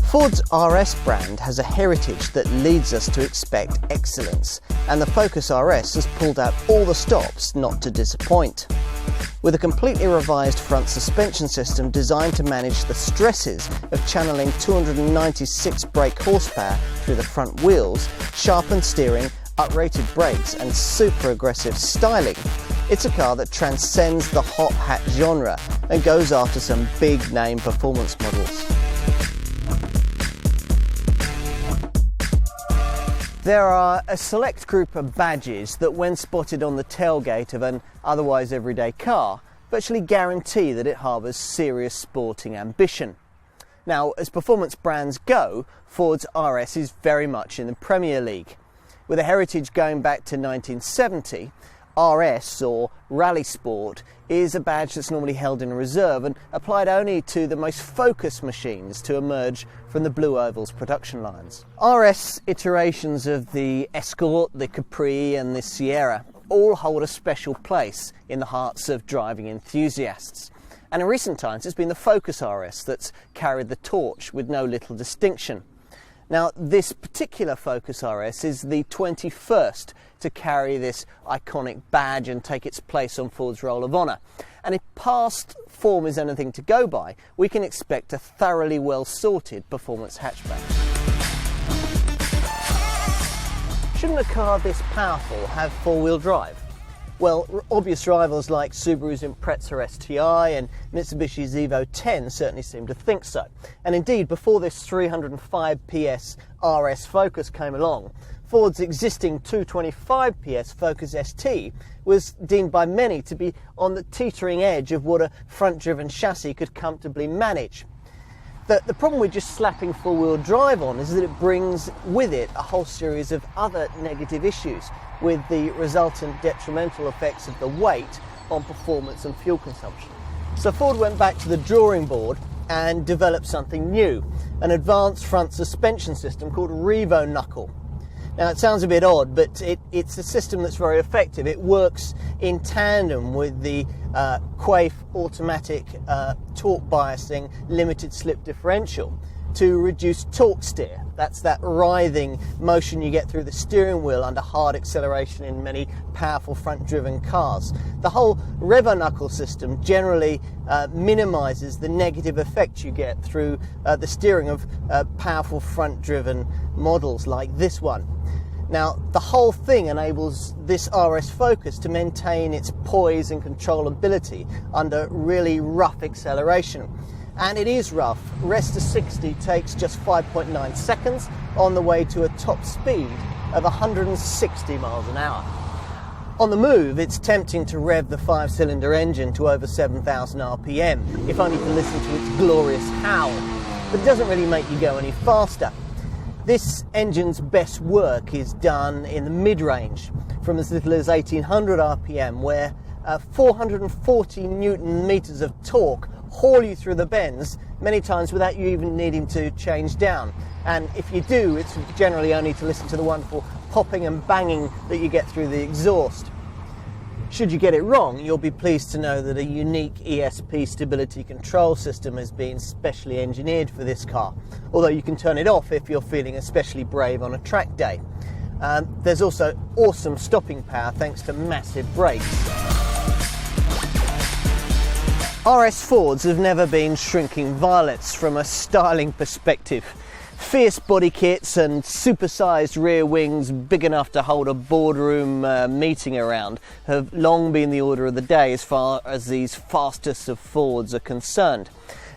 Ford's RS brand has a heritage that leads us to expect excellence, and the Focus RS has pulled out all the stops not to disappoint. With a completely revised front suspension system designed to manage the stresses of channeling 296 brake horsepower through the front wheels, sharpened steering, uprated brakes and super aggressive styling, it's a car that transcends the hot hat genre and goes after some big name performance models. There are a select group of badges that, when spotted on the tailgate of an otherwise everyday car, virtually guarantee that it harbours serious sporting ambition. Now, as performance brands go, Ford's RS is very much in the Premier League. With a heritage going back to 1970, RS, or Rally Sport, is a badge that's normally held in reserve and applied only to the most focused machines to emerge from the Blue Oval's production lines. RS iterations of the Escort, the Capri and the Sierra all hold a special place in the hearts of driving enthusiasts. And in recent times it's been the Focus RS that's carried the torch with no little distinction. Now, this particular Focus RS is the 21st to carry this iconic badge and take its place on Ford's Roll of Honour. And if past form is anything to go by, we can expect a thoroughly well-sorted performance hatchback. Shouldn't a car this powerful have four-wheel drive? Well, obvious rivals like Subaru's Impreza STI and Mitsubishi's Evo 10 certainly seem to think so. And indeed, before this 305 PS RS Focus came along, Ford's existing 225 PS Focus ST was deemed by many to be on the teetering edge of what a front-driven chassis could comfortably manage. The problem with just slapping four-wheel drive on is that it brings with it a whole series of other negative issues, with the resultant detrimental effects of the weight on performance and fuel consumption. So Ford went back to the drawing board and developed something new, an advanced front suspension system called Revo Knuckle. Now, it sounds a bit odd, but it's a system that's very effective. It works in tandem with the Quaife automatic torque biasing limited slip differential to reduce torque steer. That's that writhing motion you get through the steering wheel under hard acceleration in many powerful front-driven cars. The whole Revo Knuckle system generally minimises the negative effects you get through the steering of powerful front-driven models like this one. Now, the whole thing enables this RS Focus to maintain its poise and controllability under really rough acceleration. And it is rough. Rest to 60 takes just 5.9 seconds on the way to a top speed of 160 miles an hour. On the move, it's tempting to rev the 5-cylinder engine to over 7,000 RPM, if only to listen to its glorious howl. But it doesn't really make you go any faster. This engine's best work is done in the mid-range, from as little as 1800 RPM, where 440 Newton meters of torque haul you through the bends, many times without you even needing to change down. And if you do, it's generally only to listen to the wonderful popping and banging that you get through the exhaust. Should you get it wrong, you'll be pleased to know that a unique ESP stability control system has been specially engineered for this car, although you can turn it off if you're feeling especially brave on a track day. There's also awesome stopping power thanks to massive brakes. RS Fords have never been shrinking violets from a styling perspective. Fierce body kits and supersized rear wings big enough to hold a boardroom meeting around have long been the order of the day as far as these fastest of Fords are concerned.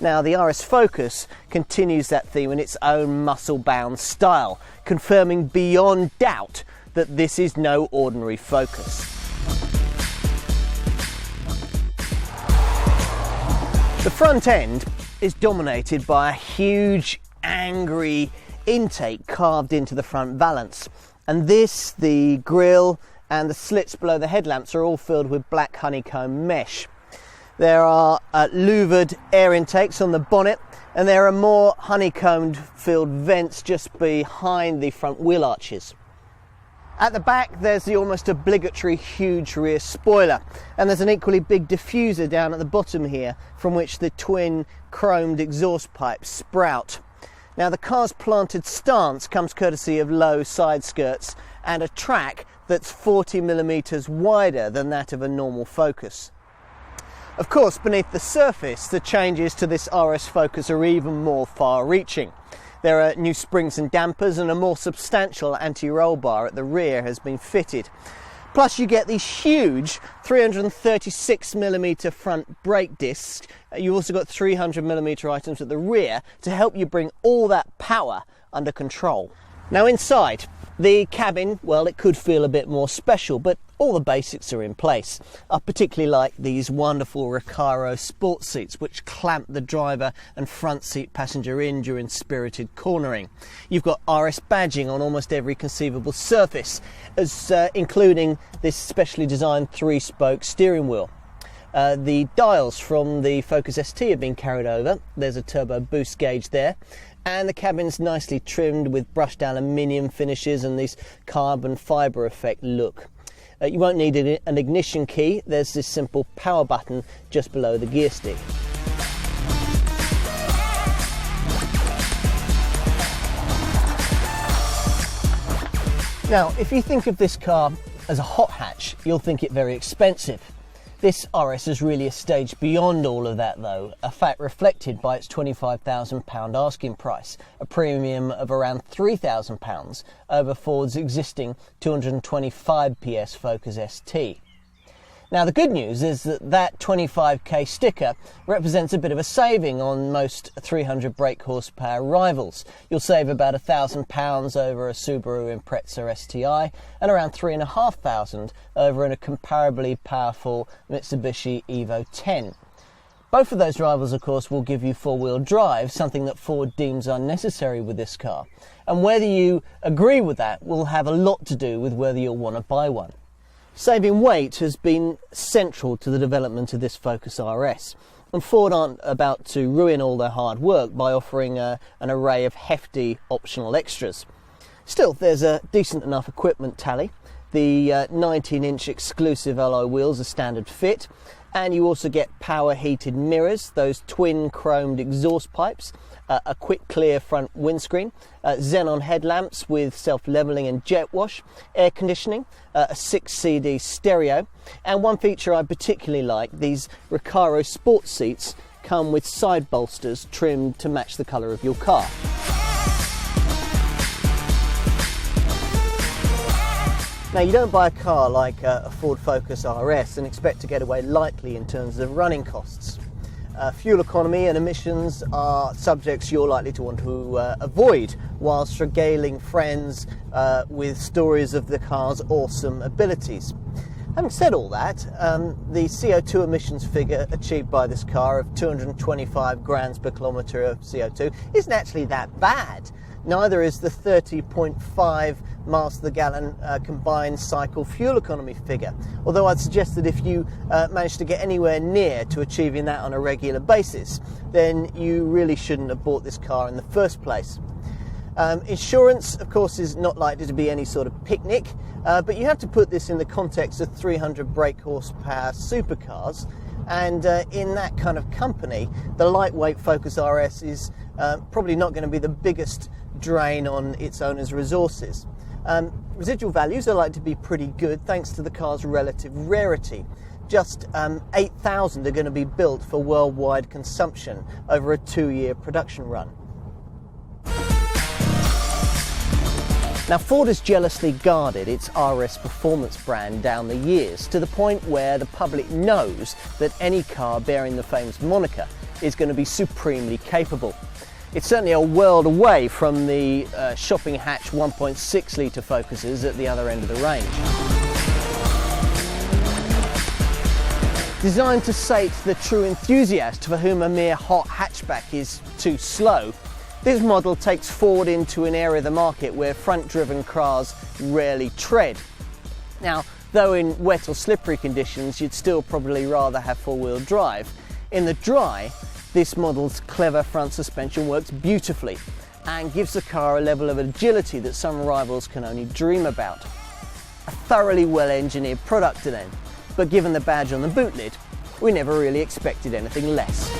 Now, the RS Focus continues that theme in its own muscle-bound style, confirming beyond doubt that this is no ordinary Focus. The front end is dominated by a huge angry intake carved into the front valance, and this, the grille and the slits below the headlamps are all filled with black honeycomb mesh. There are louvered air intakes on the bonnet, and there are more honeycombed filled vents just behind the front wheel arches. At the back there's the almost obligatory huge rear spoiler, and there's an equally big diffuser down at the bottom here from which the twin chromed exhaust pipes sprout. Now the car's planted stance comes courtesy of low side skirts and a track that's 40mm wider than that of a normal Focus. Of course, beneath the surface, the changes to this RS Focus are even more far-reaching. There are new springs and dampers, and a more substantial anti-roll bar at the rear has been fitted. Plus you get these huge 336mm front brake discs. You've also got 300mm items at the rear to help you bring all that power under control. Now inside, the cabin, well, it could feel a bit more special, but all the basics are in place. I particularly like these wonderful Recaro sports seats which clamp the driver and front seat passenger in during spirited cornering. You've got RS badging on almost every conceivable surface, including this specially designed 3-spoke steering wheel. The dials from the Focus ST have been carried over. There's a turbo boost gauge there. And the cabin's nicely trimmed with brushed aluminium finishes and this carbon fibre effect look. You won't need an ignition key. There's this simple power button just below the gear stick. Now, if you think of this car as a hot hatch, you'll think it very expensive. This RS is really a stage beyond all of that though, a fact reflected by its £25,000 asking price, a premium of around £3,000 over Ford's existing 225 PS Focus ST. Now the good news is that 25k sticker represents a bit of a saving on most 300 brake horsepower rivals. You'll save about £1,000 over a Subaru Impreza STI and around £3,500 over a comparably powerful Mitsubishi Evo 10. Both of those rivals, of course, will give you four-wheel drive, something that Ford deems unnecessary with this car. And whether you agree with that will have a lot to do with whether you'll want to buy one. Saving weight has been central to the development of this Focus RS, and Ford aren't about to ruin all their hard work by offering an array of hefty optional extras. Still, there's a decent enough equipment tally. The 19-inch exclusive alloy wheels are standard fit, and you also get power heated mirrors, those twin chromed exhaust pipes, a quick clear front windscreen, xenon headlamps with self-leveling and jet wash, air conditioning, a 6 CD stereo, and one feature I particularly like, these Recaro sports seats come with side bolsters trimmed to match the colour of your car. Now, you don't buy a car like a Ford Focus RS and expect to get away lightly in terms of running costs. Fuel economy and emissions are subjects you're likely to want to avoid whilst regaling friends with stories of the car's awesome abilities. Having said all that, the CO2 emissions figure achieved by this car of 225 grams per kilometre of CO2 isn't actually that bad. Neither is the 30.5 miles to the gallon combined cycle fuel economy figure. Although I'd suggest that if you manage to get anywhere near to achieving that on a regular basis, then you really shouldn't have bought this car in the first place. Insurance, of course, is not likely to be any sort of picnic, but you have to put this in the context of 300 brake horsepower supercars. And in that kind of company, the lightweight Focus RS is probably not going to be the biggest drain on its owner's resources. Residual values are likely to be pretty good thanks to the car's relative rarity. Just 8,000 are going to be built for worldwide consumption over a 2-year production run. Now, Ford has jealously guarded its RS performance brand down the years to the point where the public knows that any car bearing the famous moniker is going to be supremely capable. It's certainly a world away from the shopping hatch 1.6 litre Focuses at the other end of the range. Designed to sate the true enthusiast for whom a mere hot hatchback is too slow, this model takes Ford into an area of the market where front-driven cars rarely tread. Now, though in wet or slippery conditions, you'd still probably rather have four-wheel drive. In the dry, this model's clever front suspension works beautifully and gives the car a level of agility that some rivals can only dream about. A thoroughly well-engineered product to them, but given the badge on the boot lid, we never really expected anything less.